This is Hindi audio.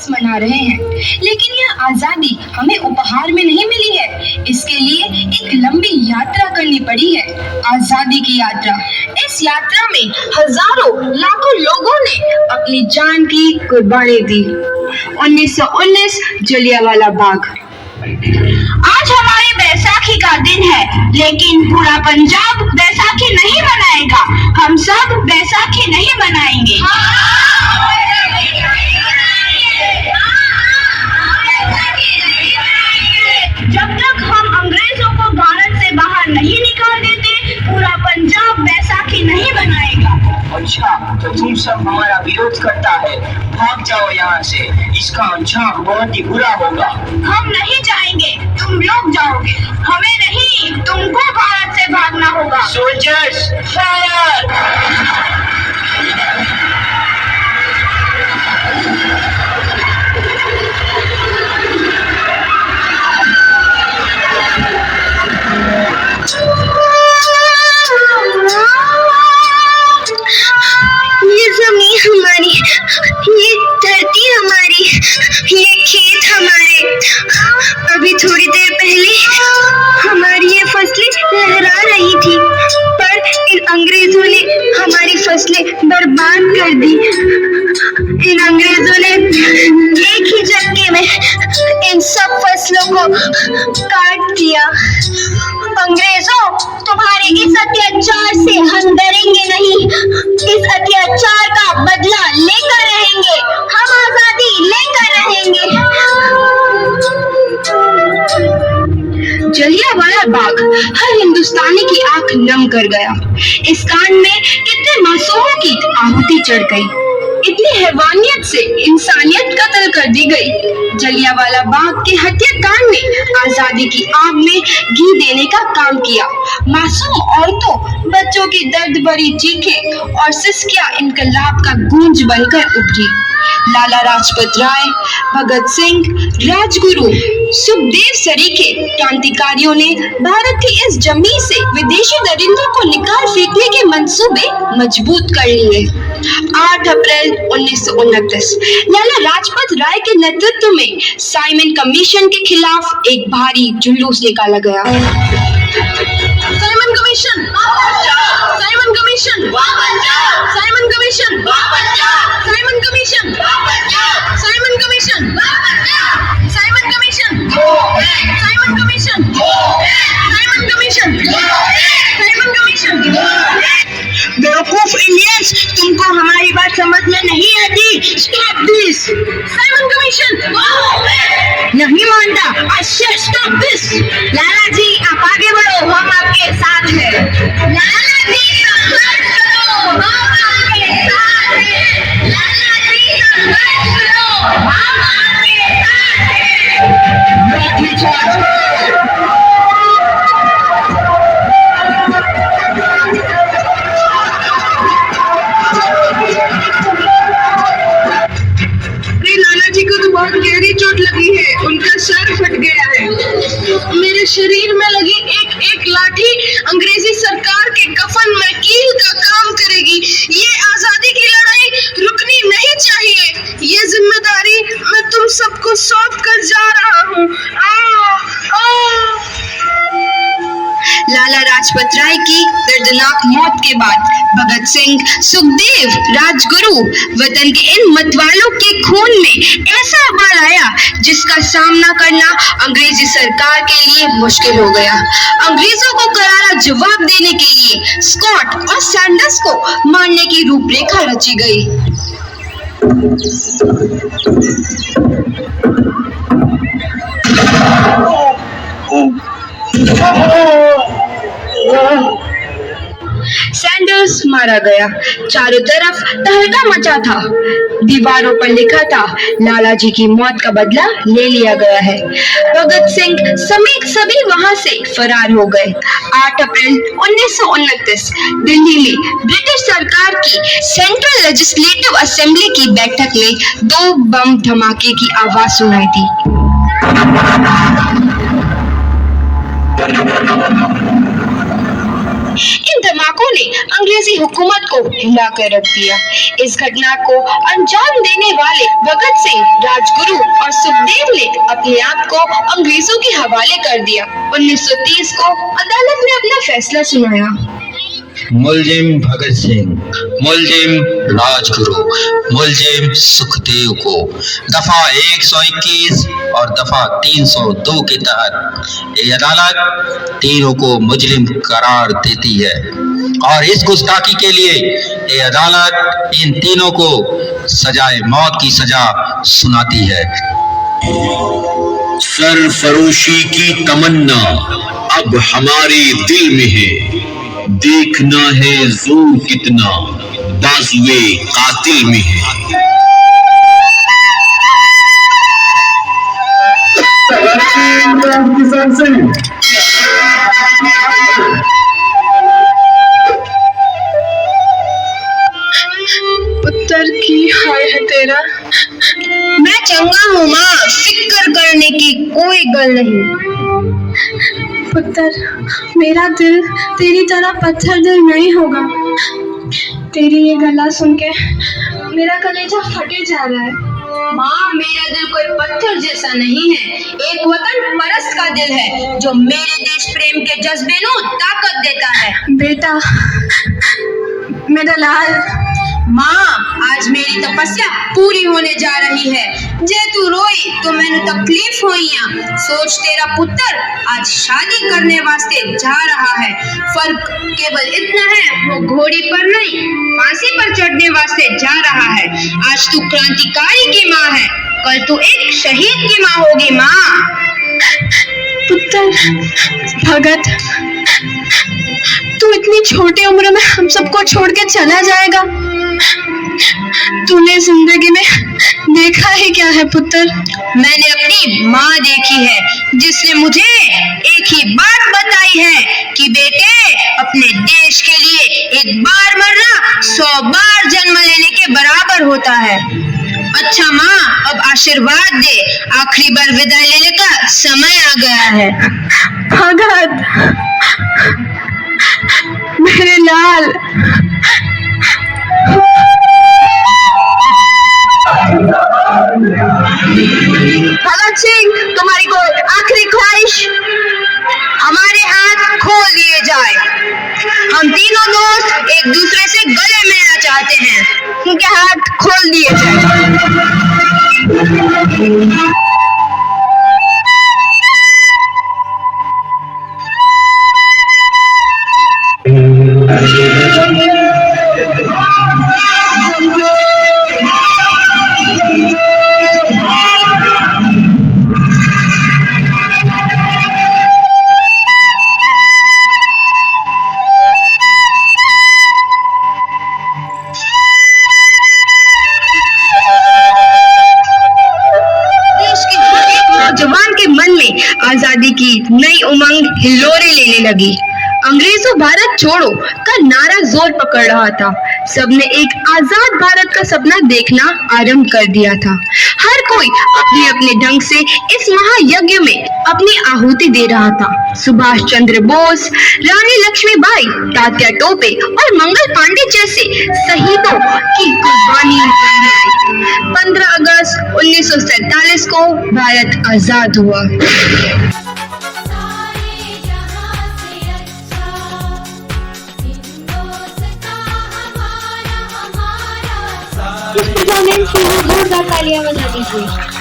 मना रहे हैं, लेकिन यह आजादी हमें उपहार में नहीं मिली है। इसके लिए एक लंबी यात्रा करनी पड़ी है, आजादी की यात्रा। इस यात्रा में हजारों लाखों लोगों ने अपनी जान की कुर्बानी दी। 1919 जलियांवाला बाग। आज हमारी बैसाखी का दिन है, लेकिन पूरा पंजाब बैसाखी नहीं मनाएगा। हम सब बैसाखी नहीं मनाएंगे। जब तक हम अंग्रेजों को भारत से बाहर नहीं निकाल देते, पूरा पंजाब बैसाखी नहीं मनाएगा। अच्छा, तो तुम सब हमारा विरोध करता है, भाग जाओ यहाँ से। इसका अंजाम बहुत ही बुरा होगा। हम नहीं जाएंगे, तुम लोग जाओगे। हमें नहीं, तुमको भारत से भागना होगा। Soldiers fire! ये जमीन हमारी, ये धरती हमारी, ये खेत हमारे। अभी थोड़ी देर पहले हमारी ये फसलें लहरा रही थी, पर इन अंग्रेजों ने हमारी फसलें बर्बाद कर दी। इन अंग्रेजों ने एक ही झटके में इन सब फसलों को काट दिया। अंग्रेजों, तुम्हारे इस अत्याचार से हम डरेंगे नहीं। इस अत्याचार का बदला लेकर रहेंगे। हम आजादी लेकर रहेंगे। जलियांवाला बाग हर हिंदुस्तानी की आंख नम कर गया। इस कांड में कितने मासूमों की आहुति चढ़ गई, इतनी हैवानियत से इंसानियत कत्ल कर दी गई। जलियांवाला बाग के हत्याकांड ने आजादी की आग में घी देने का काम किया। मासूम औरतों, बच्चों की दर्द भरी चीखें और सिसकियां इनकलाब का गूंज बनकर उभरी। लाला लाजपत राय, भगत सिंह, राजगुरु, सुखदेव सरीखे क्रांतिकारियों ने भारत की इस जमीन से विदेशी दरिंदों को निकाल फेंकने के मंसूबे मजबूत कर लिए। 8 अप्रैल 1929 लाला लाजपत राय के नेतृत्व में साइमन कमीशन के खिलाफ एक भारी जुलूस निकाला गया। Simon commission, Simon commission, Simon commission, Simon commission, Simon commission, Simon commission, Simon commission, Simon commission, Simon commission. बेवकूफ इंडियंस, तुमको हमारी बात समझ में नहीं आती। Stop this. साइमन कमीशन नहीं मानता। अच्छा, स्टॉप दिस। लाला जी, आप आगे बढ़ो, हम आपके साथ हैं। लाला जी, संघर्ष करो, हम आपके साथ हैं। लाला जी, संघर्ष करो, हम आपके साथ हैं। लाला जी को तो बहुत गहरी चोट लगी है, उनका सर फट गया है। मेरे शरीर में लगी एक एक लाठी अंग्रेजी सरकार के कफन में कील का काम करेगी। ये आजादी की लड़ाई रुकनी नहीं चाहिए। ये जिम्मेदारी मैं तुम सबको सौंप कर जा रहा हूँ। लाला लाजपत राय की दर्दनाक मौत के बाद भगत सिंह, सुखदेव, राजगुरु वतन के इन मतवालों के खून में ऐसा उबाल आया जिसका सामना करना अंग्रेजी सरकार के लिए मुश्किल हो गया। अंग्रेजों को करारा जवाब देने के लिए स्कॉट और सैंडर्स को मारने की रूपरेखा रची गई। सैंडर्स मारा गया। चारों तरफ तहलका मचा था। दीवारों पर लिखा था, लाला जी की मौत का बदला ले लिया गया है। भगत सिंह समेत सभी वहां से फरार हो गए। 8 अप्रैल 1929 दिल्ली में ब्रिटिश सरकार की सेंट्रल लेजिस्लेटिव असेंबली की बैठक में 2 बम धमाके की आवाज सुनाई दी। इन धमाकों ने अंग्रेजी हुकूमत को हिला कर रख दिया। इस घटना को अंजाम देने वाले भगत सिंह, राजगुरु और सुखदेव ने अपने आप को अंग्रेजों के हवाले कर दिया। 1930 को अदालत ने अपना फैसला सुनाया। मुलजिम भगत सिंह, मुलजिम राजगुरु, मुलजिम सुखदेव को दफा 121 और दफा 302 के तहत ये अदालत तीनों को मुजरिम करार देती है और इस गुस्ताखी के लिए ये अदालत इन तीनों को सजाए मौत की सजा सुनाती है। सरफरोशी की तमन्ना अब हमारे दिल में है, देखना है जोर कितना बाजुए कातिल में है। पुत्र की हाल है तेरा? मैं चंगा हूँ माँ, फिक्र करने की कोई गल नहीं। पुत्र, मेरा दिल तेरी तरह पत्थर दिल नहीं होगा। तेरी ये गला सुन के मेरा कलेजा फटे जा रहा है। माँ, मेरा दिल कोई पत्थर जैसा नहीं है, एक वतन परस्त का दिल है जो मेरे देश प्रेम के जज्बे को ताकत देता है। बेटा, मेरा लाल। माँ, आज मेरी तपस्या पूरी होने जा रही है। जे तू रोई तो मैंने तकलीफ हुई। सोच, तेरा पुत्र आज शादी करने वास्ते जा रहा है। फर्क केवल इतना है, वो घोड़ी पर नहीं फांसी पर चढ़ने वास्ते जा रहा है। आज तू क्रांतिकारी की माँ है, कल तू एक शहीद की माँ होगी। माँ, पुत्र भगत, तू इतनी छोटी उम्र में हम सबको छोड़ के चला जाएगा? तूने जिंदगी में देखा ही क्या है पुत्र? मैंने अपनी माँ देखी है जिसने मुझे एक ही बात बताई है कि बेटे, अपने देश के लिए एक बार मरना 100 बार जन्म लेने के बराबर होता है। अच्छा माँ, अब आशीर्वाद दे, आखिरी बार विदाई लेने का समय आ गया है। भगत, मेरे लाल। भगत सिंह, तुम्हारी कोई आखिरी ख्वाहिश? हमारे हाथ खोल दिए जाए। हम तीनों दोस्त एक दूसरे से गले मिलना चाहते हैं, उनके हाथ खोल दिए जाए। नौजवान के मन में आजादी की नई उमंग हिलोरे लेने लगी। अंग्रेजों भारत छोड़ो का नारा जोर पकड़ रहा था। सबने एक आजाद भारत का सपना देखना आरंभ कर दिया था। हर कोई अपने अपने ढंग से इस महायज्ञ में अपनी आहुति दे रहा था। सुभाष चंद्र बोस, रानी लक्ष्मीबाई, तात्या टोपे और मंगल पांडे जैसे शहीदों की कुर्बानी सामने आई। 15 अगस्त 1947 को भारत आजाद हुआ। इस परफॉर्मेंस के लिए जोरदार तालियां बजा दीजिए।